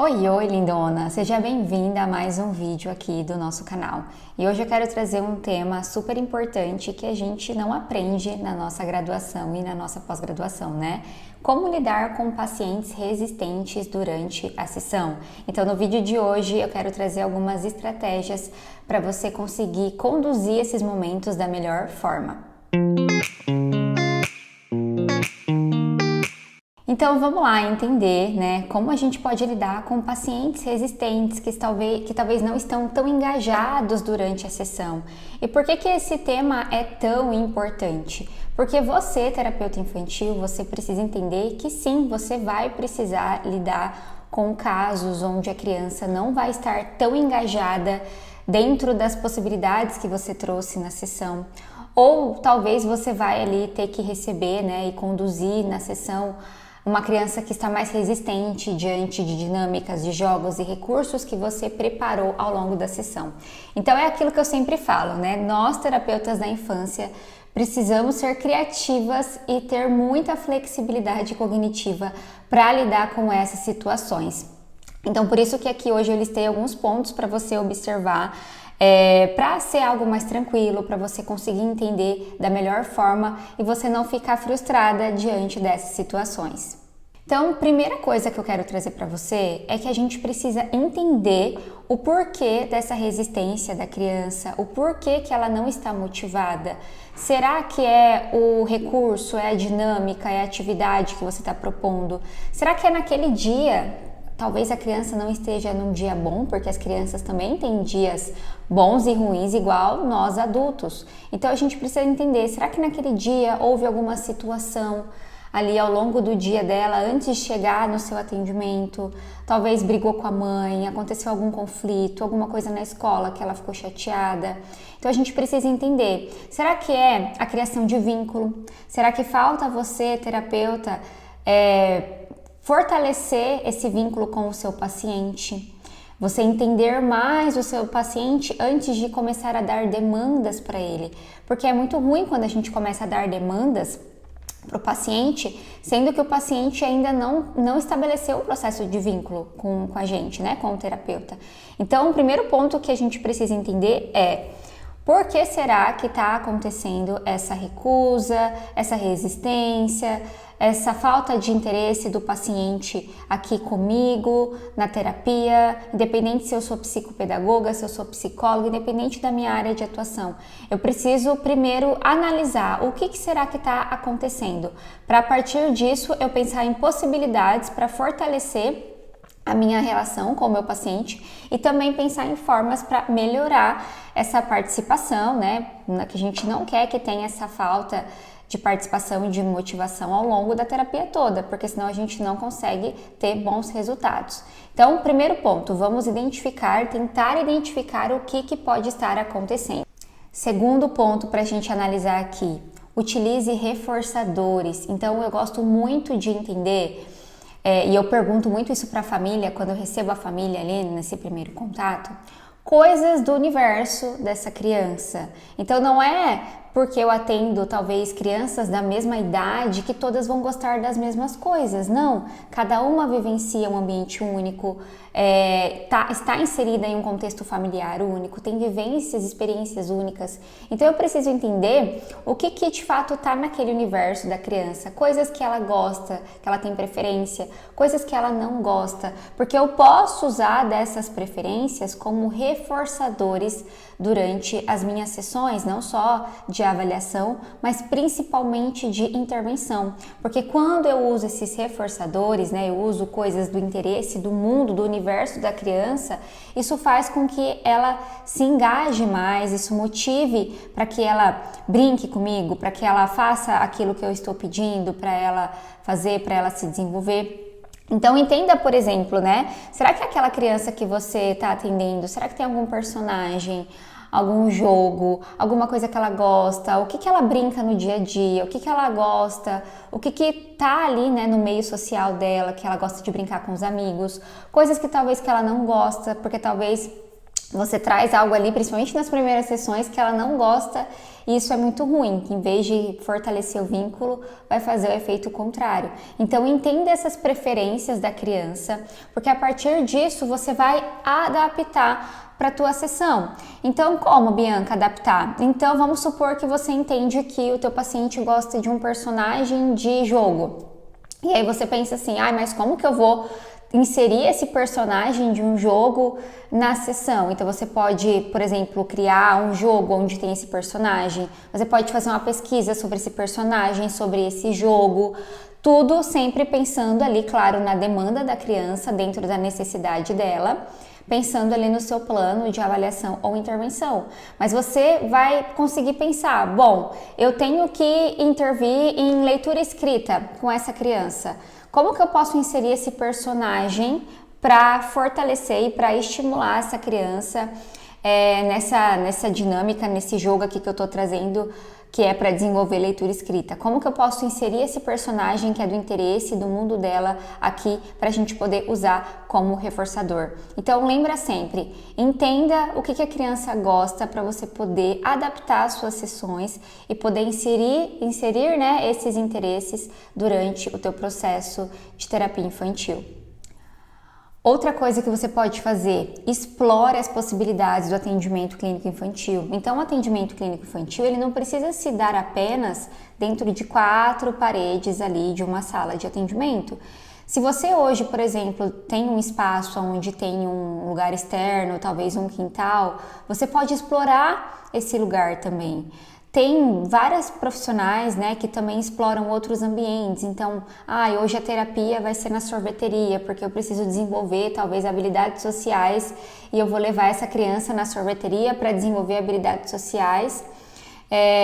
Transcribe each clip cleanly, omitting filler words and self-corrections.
Oi, lindona! Seja bem-vinda a mais um vídeo aqui do nosso canal. E hoje eu quero trazer um tema super importante que a gente não aprende na nossa graduação e na nossa pós-graduação, né? Como lidar com pacientes resistentes durante a sessão. Então, no vídeo de hoje eu quero trazer algumas estratégias para você conseguir conduzir esses momentos da melhor forma. Então vamos lá entender, né, como a gente pode lidar com pacientes resistentes que talvez não estão tão engajados durante a sessão. E por que esse tema é tão importante? Porque você, terapeuta infantil, você precisa entender que sim, você vai precisar lidar com casos onde a criança não vai estar tão engajada dentro das possibilidades que você trouxe na sessão. Ou talvez você vai ali ter que receber, né, e conduzir na sessão uma criança que está mais resistente diante de dinâmicas, de jogos e recursos que você preparou ao longo da sessão. Então é aquilo que eu sempre falo, né? Nós, terapeutas da infância, precisamos ser criativas e ter muita flexibilidade cognitiva para lidar com essas situações. Então, por isso que aqui hoje eu listei alguns pontos para você observar, para ser algo mais tranquilo, para você conseguir entender da melhor forma e você não ficar frustrada diante dessas situações. Então, primeira coisa que eu quero trazer para você é que a gente precisa entender o porquê dessa resistência da criança, o porquê que ela não está motivada. Será que é o recurso, é a dinâmica, é a atividade que você está propondo? Será que é naquele dia? Talvez a criança não esteja num dia bom, porque as crianças também têm dias bons e ruins, igual nós adultos. Então a gente precisa entender, será que naquele dia houve alguma situação ali ao longo do dia dela, antes de chegar no seu atendimento? Talvez brigou com a mãe, aconteceu algum conflito, alguma coisa na escola que ela ficou chateada. Então a gente precisa entender, será que é a criação de vínculo? Será que falta você, terapeuta, fortalecer esse vínculo com o seu paciente, você entender mais o seu paciente antes de começar a dar demandas para ele, porque é muito ruim quando a gente começa a dar demandas para o paciente, sendo que o paciente ainda não estabeleceu o processo de vínculo com a gente, né, com o terapeuta. Então, o primeiro ponto que a gente precisa entender é: por que será que está acontecendo essa recusa, essa resistência, essa falta de interesse do paciente aqui comigo, na terapia, independente se eu sou psicopedagoga, se eu sou psicóloga, independente da minha área de atuação. Eu preciso primeiro analisar o que será que está acontecendo, para a partir disso eu pensar em possibilidades para fortalecer a minha relação com o meu paciente e também pensar em formas para melhorar essa participação, né? Que a gente não quer que tenha essa falta de participação e de motivação ao longo da terapia toda, porque senão a gente não consegue ter bons resultados. Então, primeiro ponto, vamos tentar identificar o que pode estar acontecendo. Segundo ponto para a gente analisar aqui, utilize reforçadores. Então, eu gosto muito de entender, e eu pergunto muito isso para a família, quando eu recebo a família ali nesse primeiro contato, coisas do universo dessa criança. Então não é porque eu atendo talvez crianças da mesma idade que todas vão gostar das mesmas coisas, não. Cada uma vivencia um ambiente único, está inserida em um contexto familiar único, tem vivências, experiências únicas. Então eu preciso entender o que de fato está naquele universo da criança, coisas que ela gosta, que ela tem preferência, coisas que ela não gosta, porque eu posso usar dessas preferências como reforçadores durante as minhas sessões, não só de avaliação, mas principalmente de intervenção, porque quando eu uso esses reforçadores, né, eu uso coisas do interesse, do mundo, do universo da criança, isso faz com que ela se engaje mais, isso motive para que ela brinque comigo, para que ela faça aquilo que eu estou pedindo para ela fazer, para ela se desenvolver. Então entenda, por exemplo, né? Será que aquela criança que você está atendendo, será que tem algum personagem, algum jogo, alguma coisa que ela gosta, o que ela brinca no dia a dia, o que ela gosta, o que tá ali, né, no meio social dela, que ela gosta de brincar com os amigos, coisas que talvez que ela não gosta, porque talvez você traz algo ali, principalmente nas primeiras sessões, que ela não gosta, e isso é muito ruim, que em vez de fortalecer o vínculo, vai fazer o efeito contrário. Então entenda essas preferências da criança, porque a partir disso você vai adaptar para a tua sessão. Então, como, Bianca, adaptar? Então, vamos supor que você entende que o teu paciente gosta de um personagem de jogo. E aí você pensa assim, mas como que eu vou inserir esse personagem de um jogo na sessão? Então você pode, por exemplo, criar um jogo onde tem esse personagem, você pode fazer uma pesquisa sobre esse personagem, sobre esse jogo, tudo sempre pensando ali, claro, na demanda da criança, dentro da necessidade dela, pensando ali no seu plano de avaliação ou intervenção. Mas você vai conseguir pensar, bom, eu tenho que intervir em leitura escrita com essa criança. Como que eu posso inserir esse personagem para fortalecer e para estimular essa criança nessa dinâmica, nesse jogo aqui que eu estou trazendo, que é para desenvolver leitura escrita? Como que eu posso inserir esse personagem que é do interesse do mundo dela aqui para a gente poder usar como reforçador? Então lembra sempre, entenda o que a criança gosta para você poder adaptar as suas sessões e poder inserir né, esses interesses durante o teu processo de terapia infantil. Outra coisa que você pode fazer, explore as possibilidades do atendimento clínico infantil. Então, o atendimento clínico infantil, ele não precisa se dar apenas dentro de 4 paredes ali de uma sala de atendimento. Se você hoje, por exemplo, tem um espaço onde tem um lugar externo, talvez um quintal, você pode explorar esse lugar também. Tem várias profissionais, né, que também exploram outros ambientes. Então, hoje a terapia vai ser na sorveteria, porque eu preciso desenvolver talvez habilidades sociais e eu vou levar essa criança na sorveteria para desenvolver habilidades sociais,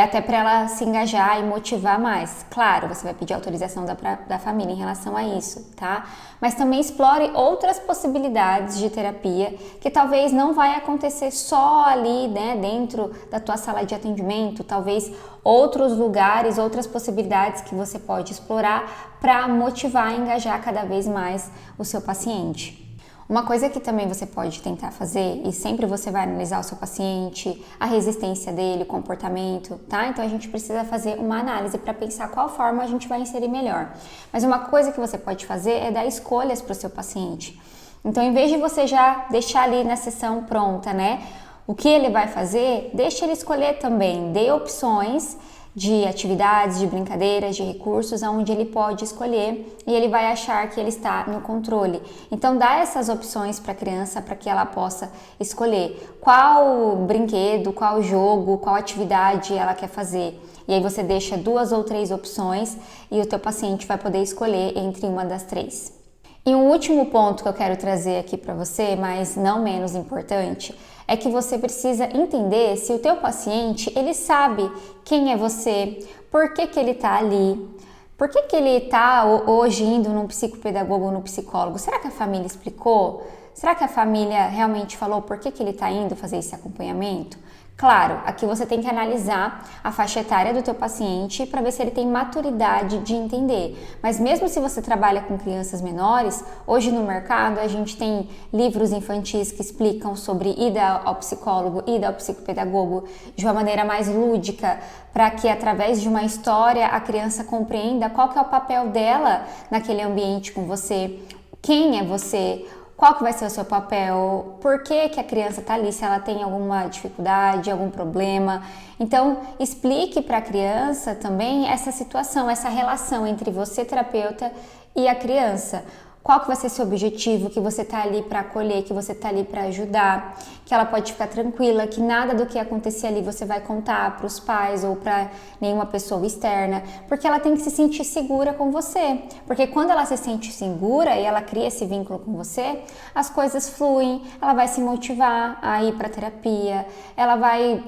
até para ela se engajar e motivar mais. Claro, você vai pedir autorização da família em relação a isso, tá? Mas também explore outras possibilidades de terapia que talvez não vai acontecer só ali, né, dentro da tua sala de atendimento, talvez outros lugares, outras possibilidades que você pode explorar para motivar e engajar cada vez mais o seu paciente. Uma coisa que também você pode tentar fazer, e sempre você vai analisar o seu paciente, a resistência dele, o comportamento, tá? Então a gente precisa fazer uma análise para pensar qual forma a gente vai inserir melhor. Mas uma coisa que você pode fazer é dar escolhas para o seu paciente. Então, em vez de você já deixar ali na sessão pronta, né, o que ele vai fazer, deixa ele escolher também, dê opções de atividades, de brincadeiras, de recursos, onde ele pode escolher e ele vai achar que ele está no controle. Então dá essas opções para a criança para que ela possa escolher qual brinquedo, qual jogo, qual atividade ela quer fazer. E aí você deixa 2 ou 3 opções e o teu paciente vai poder escolher entre uma das 3. E um último ponto que eu quero trazer aqui para você, mas não menos importante, é que você precisa entender se o teu paciente, ele sabe quem é você, por que ele está ali, por que ele está hoje indo num psicopedagogo ou num psicólogo. Será que a família explicou? Será que a família realmente falou por que ele está indo fazer esse acompanhamento? Claro, aqui você tem que analisar a faixa etária do teu paciente para ver se ele tem maturidade de entender. Mas mesmo se você trabalha com crianças menores, hoje no mercado a gente tem livros infantis que explicam sobre ida ao psicólogo, ida ao psicopedagogo de uma maneira mais lúdica, para que através de uma história a criança compreenda qual que é o papel dela naquele ambiente com você, quem é você, qual que vai ser o seu papel, por que a criança está ali, se ela tem alguma dificuldade, algum problema. Então, explique para a criança também essa situação, essa relação entre você, terapeuta, e a criança. Qual que vai ser seu objetivo, que você está ali para acolher, que você está ali para ajudar, que ela pode ficar tranquila, que nada do que acontecer ali você vai contar para os pais ou para nenhuma pessoa externa, porque ela tem que se sentir segura com você, porque quando ela se sente segura e ela cria esse vínculo com você, as coisas fluem, ela vai se motivar a ir para terapia, ela vai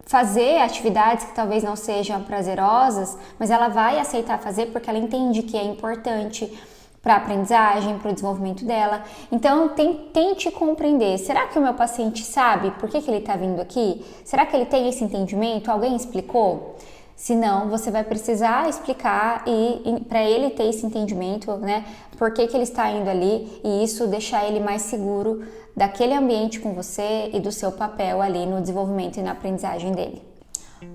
fazer atividades que talvez não sejam prazerosas, mas ela vai aceitar fazer porque ela entende que é importante para a aprendizagem, para o desenvolvimento dela. Então, tente compreender. Será que o meu paciente sabe por que ele está vindo aqui? Será que ele tem esse entendimento? Alguém explicou? Senão, você vai precisar explicar e para ele ter esse entendimento, né? Por que ele está indo ali e isso deixar ele mais seguro daquele ambiente com você e do seu papel ali no desenvolvimento e na aprendizagem dele.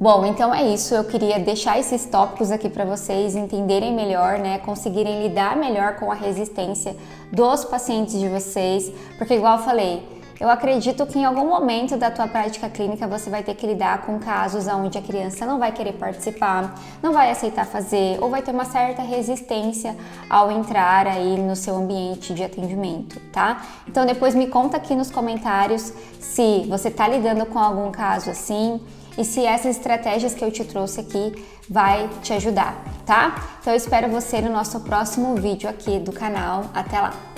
Bom, então é isso. Eu queria deixar esses tópicos aqui para vocês entenderem melhor, né? Conseguirem lidar melhor com a resistência dos pacientes de vocês, porque igual eu falei, eu acredito que em algum momento da tua prática clínica você vai ter que lidar com casos onde a criança não vai querer participar, não vai aceitar fazer ou vai ter uma certa resistência ao entrar aí no seu ambiente de atendimento, tá? Então depois me conta aqui nos comentários se você tá lidando com algum caso assim e se essas estratégias que eu te trouxe aqui vai te ajudar, tá? Então eu espero você no nosso próximo vídeo aqui do canal. Até lá!